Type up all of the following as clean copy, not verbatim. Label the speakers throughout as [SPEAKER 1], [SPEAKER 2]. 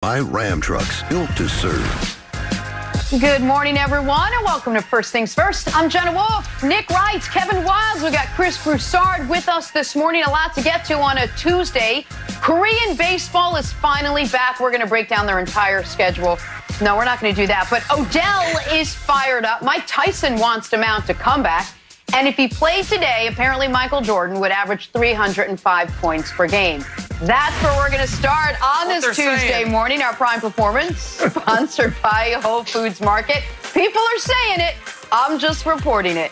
[SPEAKER 1] by Ram trucks built to serve.
[SPEAKER 2] Good morning, everyone, and welcome to First Things First. I'm Jenna Wolf, Nick Wright, Kevin Wiles. We got Chris Broussard with us this morning. A lot to get to on a Tuesday. Korean baseball is finally back. We're going to break down their entire schedule. No, we're not going to do that. But Odell is fired up. Mike Tyson wants to mount a comeback. And if he played today, apparently Michael Jordan would average 305 points per game. That's where we're going to start on this Tuesday morning. Our Prime Performance, sponsored by Whole Foods Market. People are saying it. I'm just reporting it.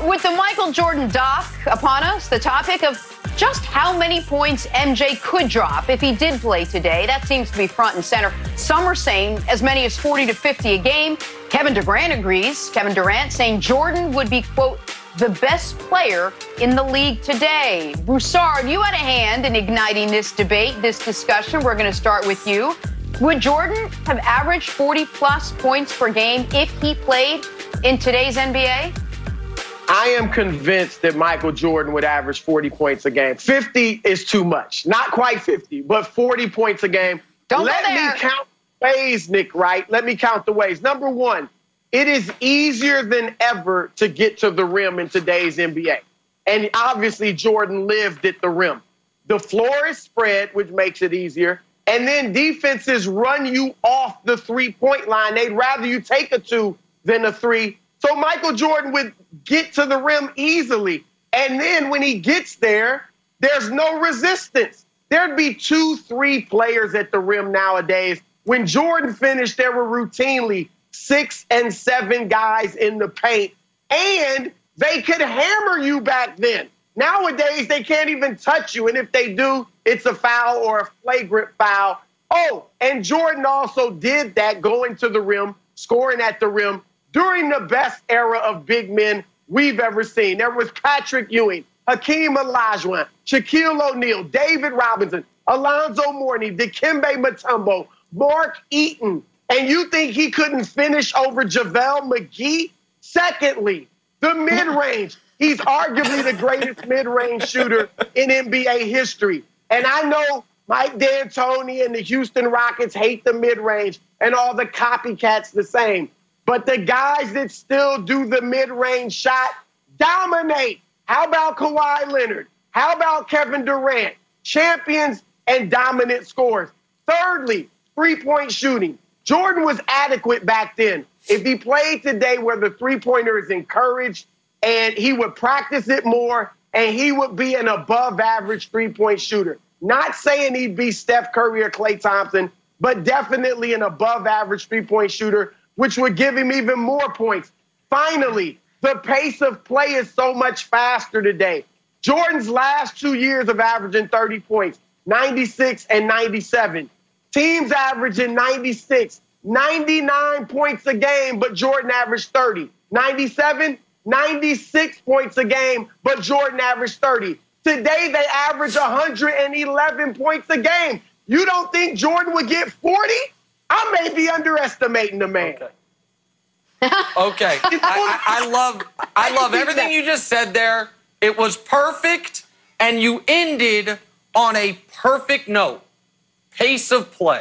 [SPEAKER 2] With the Michael Jordan doc upon us, the topic of just how many points MJ could drop if he did play today. That seems to be front and center. Some are saying as many as 40 to 50 a game. Kevin Durant agrees. Kevin Durant saying Jordan would be, quote, the best player in the league today. Broussard, you had a hand in igniting this debate, this discussion. We're going to start with you. Would Jordan have averaged 40-plus points per game if he played in today's NBA?
[SPEAKER 3] I am convinced that Michael Jordan would average 40 points a game. 50 is too much. Not quite 50, but 40 points a game. Let me count the ways, Nick Wright. Let me count the ways. Number one, it is easier than ever to get to the rim in today's NBA. And obviously, Jordan lived at the rim. The floor is spread, which makes it easier. And then defenses run you off the three-point line. They'd rather you take a two than a three. So Michael Jordan would get to the rim easily. And then when he gets there, there's no resistance. There'd be 2-3 players at the rim nowadays. When Jordan finished, there were routinely 6 and 7 guys in the paint. And they could hammer you back then. Nowadays, they can't even touch you. And if they do, it's a foul or a flagrant foul. Oh, and Jordan also did that, going to the rim, scoring at the rim, during the best era of big men we've ever seen. There was Patrick Ewing, Hakeem Olajuwon, Shaquille O'Neal, David Robinson, Alonzo Mourning, Dikembe Mutombo, Mark Eaton. And you think he couldn't finish over JaVale McGee? Secondly, the mid-range. He's arguably the greatest mid-range shooter in NBA history. And I know Mike D'Antoni and the Houston Rockets hate the mid-range and all the copycats the same. But the guys that still do the mid-range shot dominate. How about Kawhi Leonard? How about Kevin Durant? Champions and dominant scorers. Thirdly, three-point shooting. Jordan was adequate back then. If he played today where the three-pointer is encouraged and he would practice it more and he would be an above-average three-point shooter. Not saying he'd be Steph Curry or Klay Thompson, but definitely an above-average three-point shooter, which would give him even more points. Finally, the pace of play is so much faster today. Jordan's last 2 years of averaging 30 points, 96 and 97. Teams averaging 96, 99 points a game, but Jordan averaged 30. 97, 96 points a game, but Jordan averaged 30. Today, they average 111 points a game. You don't think Jordan would get 40? I may be underestimating the man.
[SPEAKER 4] Okay. I love everything you just said there. It was perfect, and you ended on a perfect note. Pace of play.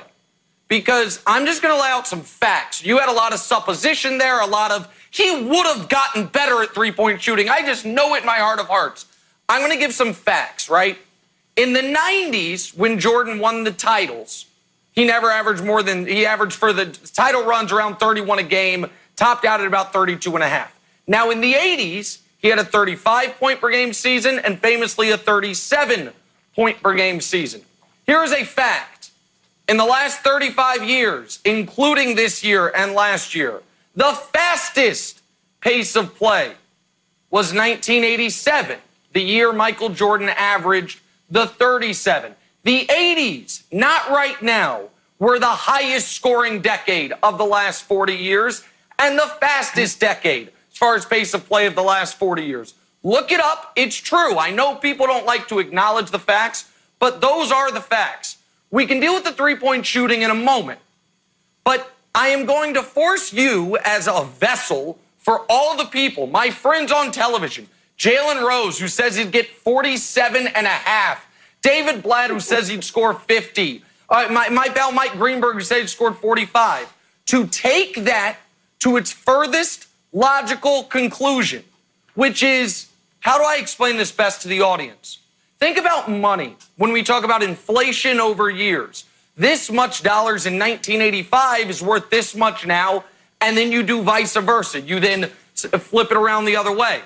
[SPEAKER 4] Because I'm just going to lay out some facts. You had a lot of supposition there, a lot of, he would have gotten better at three-point shooting. I just know it in my heart of hearts. I'm going to give some facts, right? In the 90s, when Jordan won the titles, he never averaged more than, he averaged for the title runs around 31 a game, topped out at about 32 and a half. Now, in the 80s, he had a 35-point-per-game season and famously a 37-point-per-game season. Here is a fact. In the last 35 years, including this year and last year, the fastest pace of play was 1987, the year Michael Jordan averaged the 37. The 80s, not right now, were the highest scoring decade of the last 40 years and the fastest decade as far as pace of play of the last 40 years. Look it up. It's true. I know people don't like to acknowledge the facts, but those are the facts. We can deal with the three-point shooting in a moment, but I am going to force you as a vessel for all the people, my friends on television, Jalen Rose, who says he'd get 47 and a half, David Blatt, who says he'd score 50, My pal Mike Greenberg said he scored 45. To take that to its furthest logical conclusion, which is, how do I explain this best to the audience? Think about money when we talk about inflation over years. This much dollars in 1985 is worth this much now, and then you do vice versa. You then flip it around the other way.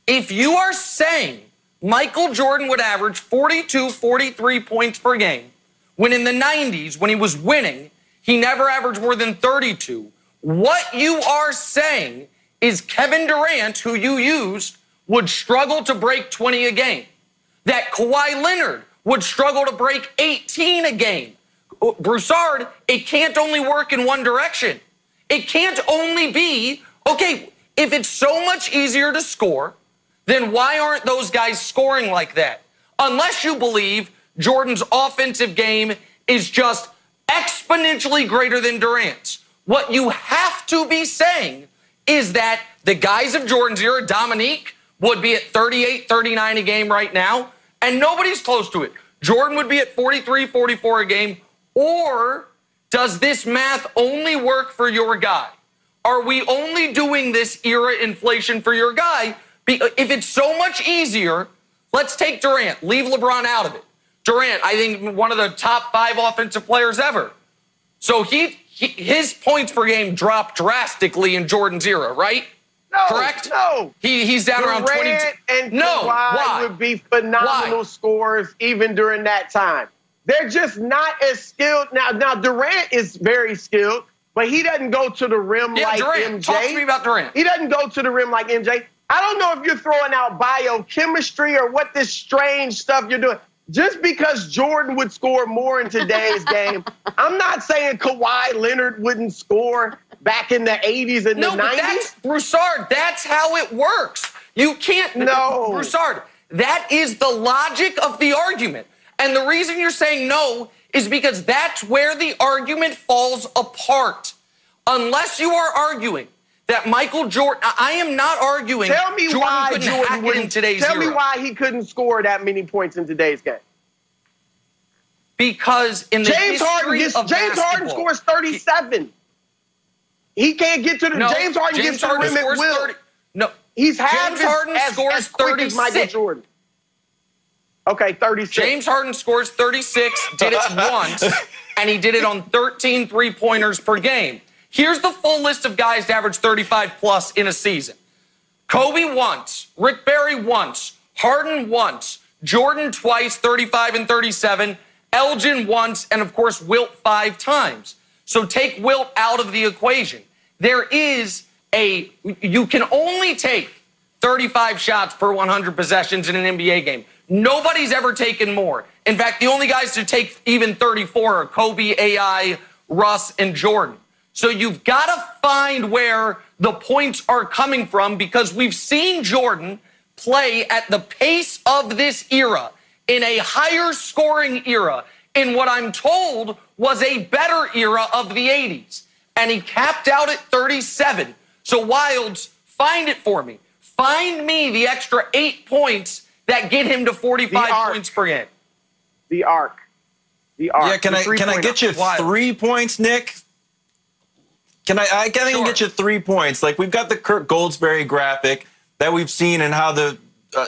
[SPEAKER 4] If you are saying Michael Jordan would average 42, 43 points per game, when in the 90s, when he was winning, he never averaged more than 32, what you are saying is Kevin Durant, who you used, would struggle to break 20 a game. That Kawhi Leonard would struggle to break 18 a game. Broussard, it can't only work in one direction. It can't only be, okay, if it's so much easier to score, then why aren't those guys scoring like that? Unless you believe Jordan's offensive game is just exponentially greater than Durant's. What you have to be saying is that the guys of Jordan's era, Dominique, would be at 38, 39 a game right now, and nobody's close to it. Jordan would be at 43, 44 a game, or does this math only work for your guy? Are we only doing this era inflation for your guy? If it's so much easier, let's take Durant, leave LeBron out of it. Durant, I think one of the top 5 offensive players ever. So his points per game dropped drastically in Jordan's era, right?
[SPEAKER 3] No,
[SPEAKER 4] correct?
[SPEAKER 3] No.
[SPEAKER 4] He's down around 22.
[SPEAKER 3] And
[SPEAKER 4] no,
[SPEAKER 3] Kawhi would be phenomenal scorers even during that time. They're just not as skilled. Now Durant is very skilled, but he doesn't go to the rim like
[SPEAKER 4] Durant.
[SPEAKER 3] MJ.
[SPEAKER 4] Talk to me about Durant.
[SPEAKER 3] He doesn't go to the rim like MJ. I don't know if you're throwing out biochemistry or what this strange stuff you're doing. Just because Jordan would score more in today's game, I'm not saying Kawhi Leonard wouldn't score back in the 80s and the 90s.
[SPEAKER 4] No, but Broussard, that's how it works. You can't.
[SPEAKER 3] No.
[SPEAKER 4] Broussard, that is the logic of the argument. And the reason you're saying no is because that's where the argument falls apart. Unless you are arguing that Michael Jordan, I am not arguing
[SPEAKER 3] Tell me
[SPEAKER 4] Jordan
[SPEAKER 3] why
[SPEAKER 4] couldn't
[SPEAKER 3] Jordan
[SPEAKER 4] hack it in today's
[SPEAKER 3] Tell
[SPEAKER 4] era.
[SPEAKER 3] me why he couldn't score that many points in today's game.
[SPEAKER 4] Because in the
[SPEAKER 3] James Harden scores 37. He can't get to the James Harden gets to the rim at will.
[SPEAKER 4] 30. No,
[SPEAKER 3] he's
[SPEAKER 4] James Harden scores 36.
[SPEAKER 3] Michael Jordan. Okay, 36.
[SPEAKER 4] James Harden scores 36, did it once, and he did it on 13 three-pointers per game. Here's the full list of guys to average 35-plus in a season. Kobe once, Rick Barry once, Harden once, Jordan twice, 35 and 37, Elgin once, and, of course, Wilt 5 times. So take Wilt out of the equation. You can only take 35 shots per 100 possessions in an NBA game. Nobody's ever taken more. In fact, the only guys to take even 34 are Kobe, AI, Russ, and Jordan. So you've got to find where the points are coming from, because we've seen Jordan play at the pace of this era, in a higher scoring era, in what I'm told was a better era of the 80s. And he capped out at 37. So Wilds, find it for me. Find me the extra 8 points that get him to 45 points per game.
[SPEAKER 3] The arc.
[SPEAKER 5] Yeah, can I get you 3 points, Nick? I can get you 3 points. Like, we've got the Kirk Goldsberry graphic that we've seen, and how the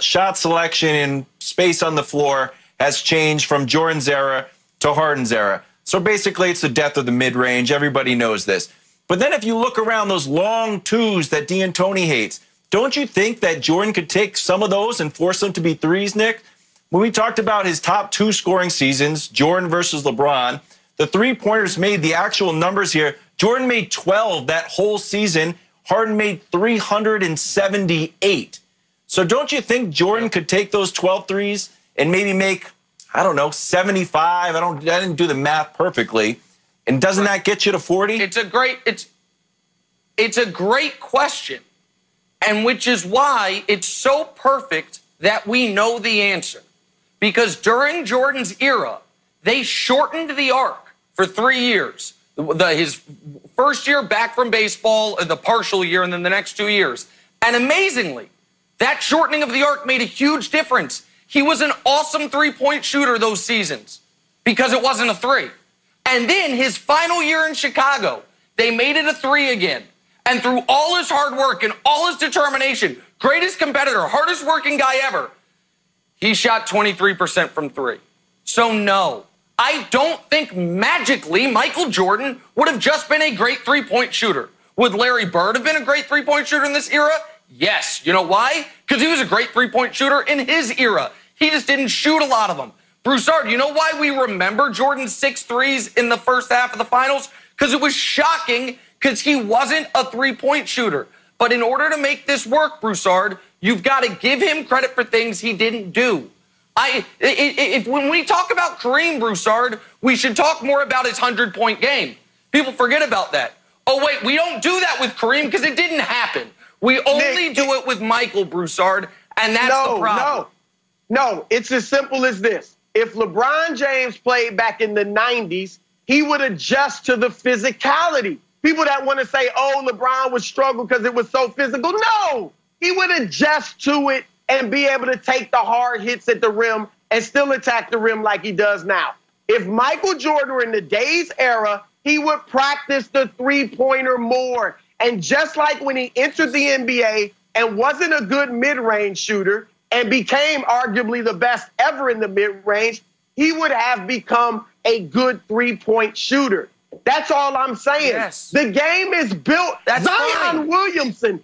[SPEAKER 5] shot selection and space on the floor has changed from Jordan's era to Harden's era. So basically, it's the death of the mid-range. Everybody knows this. But then if you look around those long twos that D'Antoni hates, don't you think that Jordan could take some of those and force them to be threes, Nick? When we talked about his top 2 scoring seasons, Jordan versus LeBron, the three-pointers made the actual numbers here. Jordan made 12 that whole season. Harden made 378. So don't you think Jordan could take those 12 threes and maybe make, I don't know, 75? I didn't do the math perfectly. And doesn't that get you to 40?
[SPEAKER 4] It's a great question. And which is why it's so perfect that we know the answer. Because during Jordan's era, they shortened the arc for 3 years. His first year back from baseball, the partial year, and then the next 2 years. And amazingly, that shortening of the arc made a huge difference. He was an awesome three-point shooter those seasons. because it wasn't a 3. And then his final year in Chicago, they made it a 3 again. And through all his hard work and all his determination, greatest competitor, hardest working guy ever, he shot 23% from 3. So no, I don't think magically Michael Jordan would have just been a great three-point shooter. Would Larry Bird have been a great three-point shooter in this era? Yes. You know why? Because he was a great three-point shooter in his era. He just didn't shoot a lot of them. Broussard, you know why we remember Jordan's 6 threes in the first half of the finals? Because it was shocking because he wasn't a three-point shooter. But in order to make this work, Broussard, you've got to give him credit for things he didn't do. When we talk about Kareem, Broussard, we should talk more about his 100-point game. People forget about that. Oh, wait, we don't do that with Kareem because it didn't happen. We only do it with Michael, Broussard, and that's the problem.
[SPEAKER 3] No, it's as simple as this. If LeBron James played back in the 90s, he would adjust to the physicality. People that want to say, oh, LeBron would struggle because it was so physical. No, he would adjust to it and be able to take the hard hits at the rim and still attack the rim like he does now. If Michael Jordan were in the Days era, he would practice the three-pointer more. And just like when he entered the NBA and wasn't a good mid-range shooter and became arguably the best ever in the mid-range, he would have become a good three-point shooter. That's all I'm saying.
[SPEAKER 4] Yes.
[SPEAKER 3] The game is built. Zion Williamson,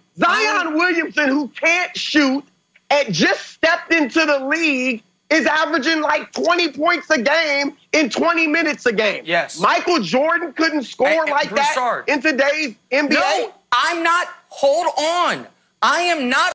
[SPEAKER 3] who can't shoot and just stepped into the league, is averaging like 20 points a game in 20 minutes a game.
[SPEAKER 4] Yes.
[SPEAKER 3] Michael Jordan couldn't score like that in today's NBA.
[SPEAKER 4] No, I'm not. Hold on. I am not